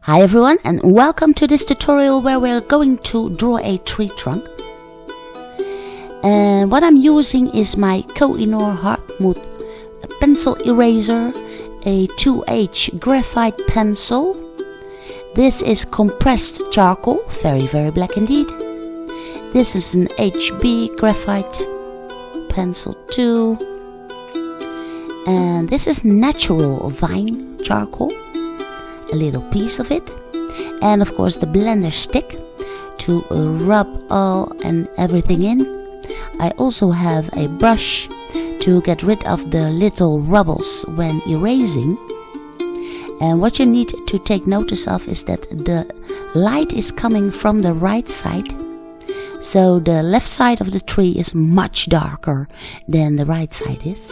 Hi everyone, and welcome to this tutorial where we're going to draw a tree trunk. And what I'm using is my Koh-I-Noor hardwood pencil eraser, a 2H graphite pencil. This is compressed charcoal, very black indeed. This is an HB graphite pencil too. And this is natural vine charcoal, a little piece of it. And of course the blender stick to rub all and everything in. I also have a brush to get rid of the little rubbles when erasing. And what you need to take notice of is that the light is coming from the right side. So the left side of the tree is much darker than the right side is.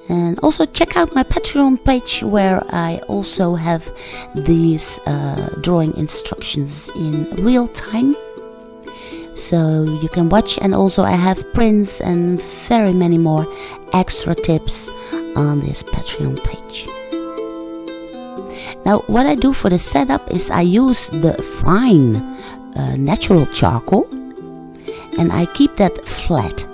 And also check out my Patreon page where I also have these drawing instructions in real time. So you can watch, and also I have prints and very many more extra tips on this Patreon page. Now what I do for the setup is I use the fine natural charcoal and I keep that flat.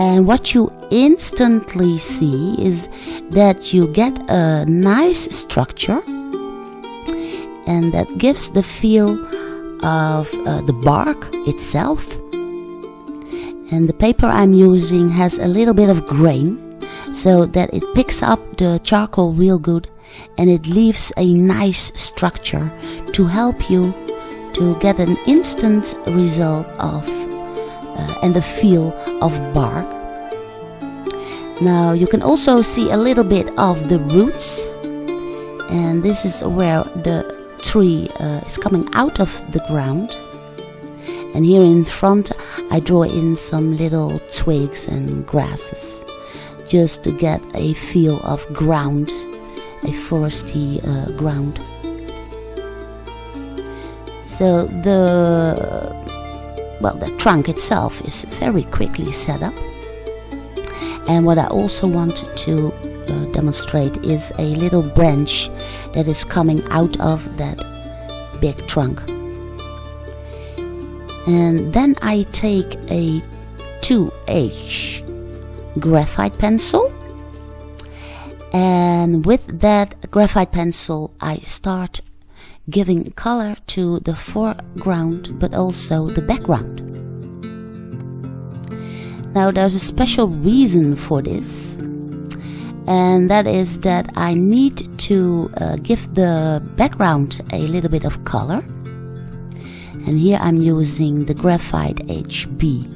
And what you instantly see is that you get a nice structure, and that gives the feel of the bark itself. And the paper I'm using has a little bit of grain, so that it picks up the charcoal real good, and it leaves a nice structure to help you to get an instant result of and the feel of bark. Now you can also see a little bit of the roots, and this is where the tree is coming out of the ground. And here in front I draw in some little twigs and grasses, just to get a feel of ground, a foresty ground. So the trunk itself is very quickly set up. And what I also wanted to demonstrate is a little branch that is coming out of that big trunk. And then I take a 2H graphite pencil, and with that graphite pencil I start giving color to the foreground but also the background. Now there's a special reason for this, and that is that I need to give the background a little bit of color. And here I'm using the graphite HB,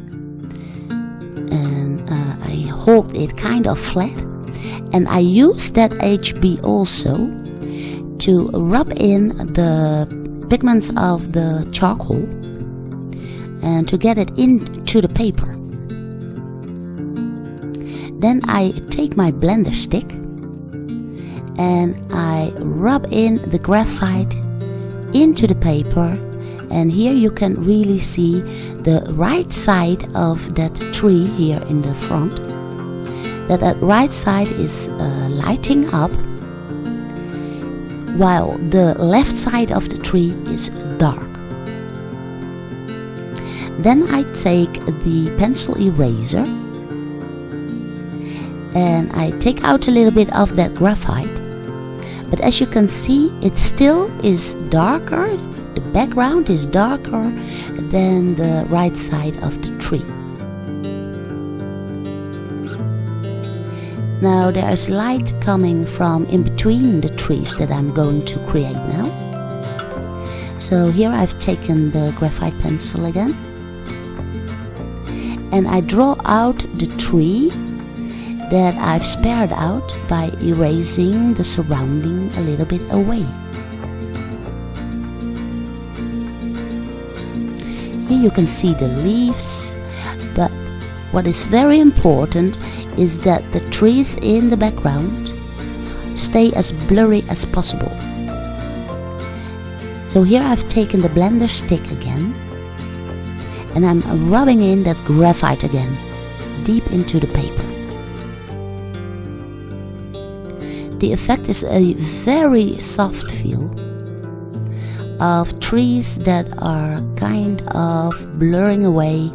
and I hold it kind of flat, and I use that HB also to rub in the pigments of the charcoal and to get it into the paper. Then I take my blender stick and I rub in the graphite into the paper, and here you can really see the right side of that tree here in the front. That right side is lighting up, while the left side of the tree is dark. Then I take the pencil eraser and I take out a little bit of that graphite, but as you can see it still is darker, the background is darker than the right side of the tree. Now there is light coming from in between the trees that I'm going to create now. So here I've taken the graphite pencil again, and I draw out the tree that I've spared out by erasing the surrounding a little bit away. Here you can see the leaves, but what is very important is that the trees in the background stay as blurry as possible. So here I've taken the blender stick again, and I'm rubbing in that graphite again, deep into the paper. the effect is a very soft feel of trees that are kind of blurring away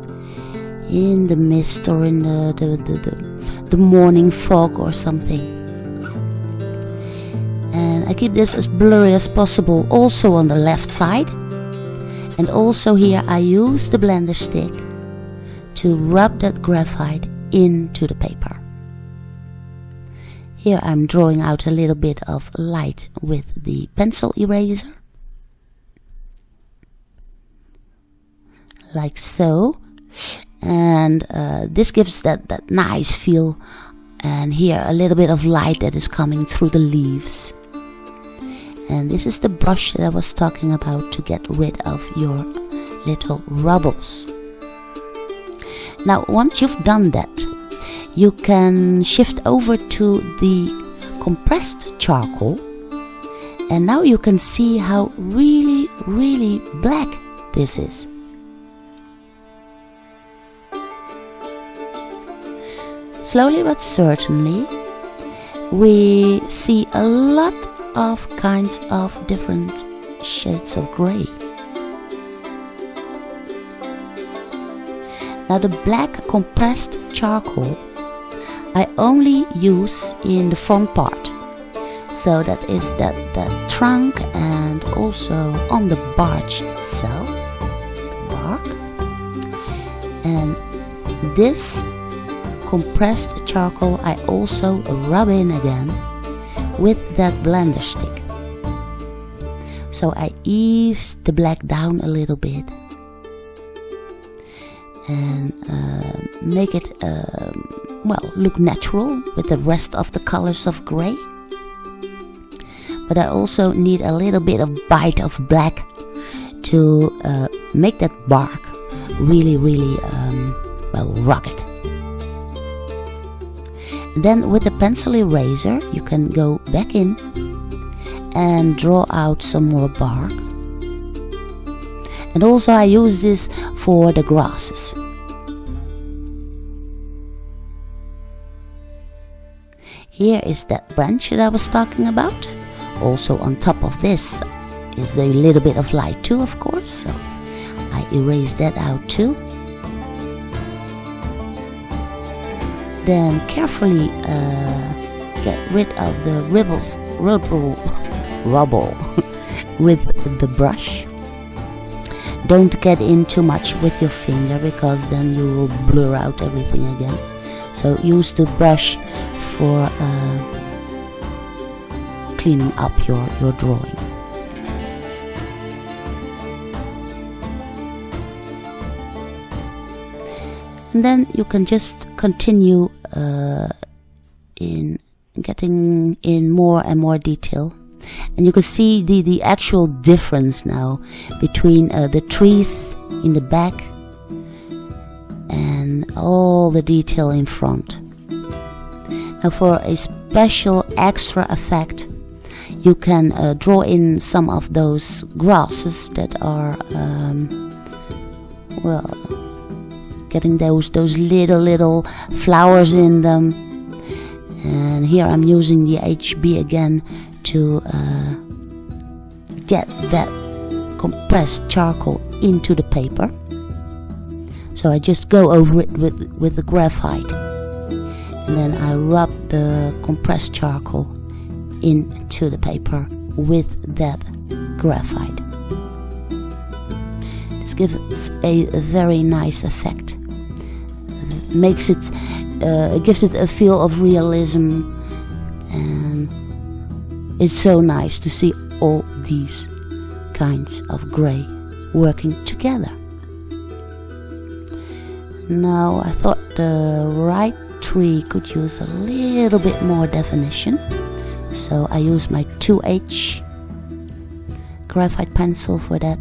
in the mist or in the morning fog or something. And I keep this as blurry as possible also on the left side. And also here I use the blender stick to rub that graphite into the paper. Here I'm drawing out a little bit of light with the pencil eraser. Like so. And this gives that nice feel. And here a little bit of light that is coming through the leaves. And this is the brush that I was talking about to get rid of your little rubbles. Now once you've done that, you can shift over to the compressed charcoal. And now you can see how really black this is. Slowly but certainly, we see a lot of kinds of different shades of gray. Now the black compressed charcoal I only use in the front part. So that is that trunk and also on the barge itself, the bark. And this compressed charcoal I also rub in again with that blender stick. So I ease the black down a little bit and make it look natural with the rest of the colors of gray. But I also need a little bit of bite of black to make that bark really rugged. Then with the pencil eraser you can go back in and draw out some more bark. And also I use this for the grasses. Here is that branch that I was talking about. Also on top of this is a little bit of light too, of course, so I erase that out too. Then carefully get rid of the rubble with the brush. Don't get in too much with your finger because then you will blur out everything again. So use the brush for cleaning up your drawing. And then you can just continue in getting in more and more detail. And you can see the actual difference now between the trees in the back and all the detail in front. Now for a special extra effect, you can draw in some of those grasses that are getting those little flowers in them. And here I'm using the HB again to get that compressed charcoal into the paper. So I just go over it with the graphite, and then I rub the compressed charcoal into the paper with that graphite. This gives a very nice effect. Makes it gives it a feel of realism, and it's so nice to see all these kinds of grey working together. Now I thought the right tree could use a little bit more definition, so I use my 2H graphite pencil for that.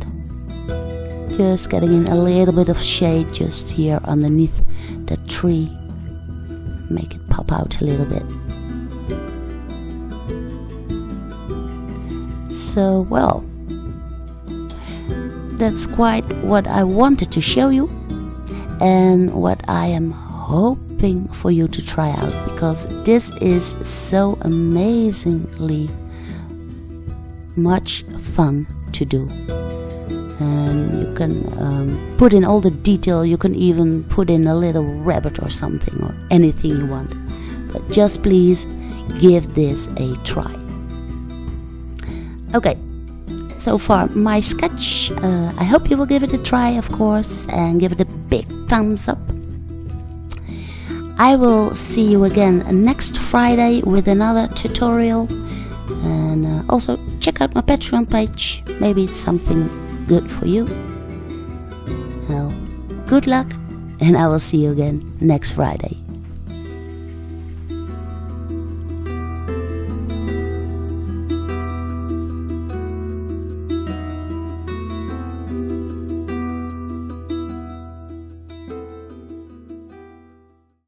Just getting in a little bit of shade just here underneath the tree. Make it pop out a little bit. So, well, that's quite what I wanted to show you, and what I am hoping for you to try out, because this is so amazingly much fun to do. And you can put in all the detail. You can even put in a little rabbit or something, or anything you want. But just please give this a try. Okay, so far my sketch. I hope you will give it a try, of course, and give it a big thumbs up. I will see you again next Friday with another tutorial. And also check out my Patreon page. Maybe it's something good for you. Well, good luck, and I will see you again next Friday.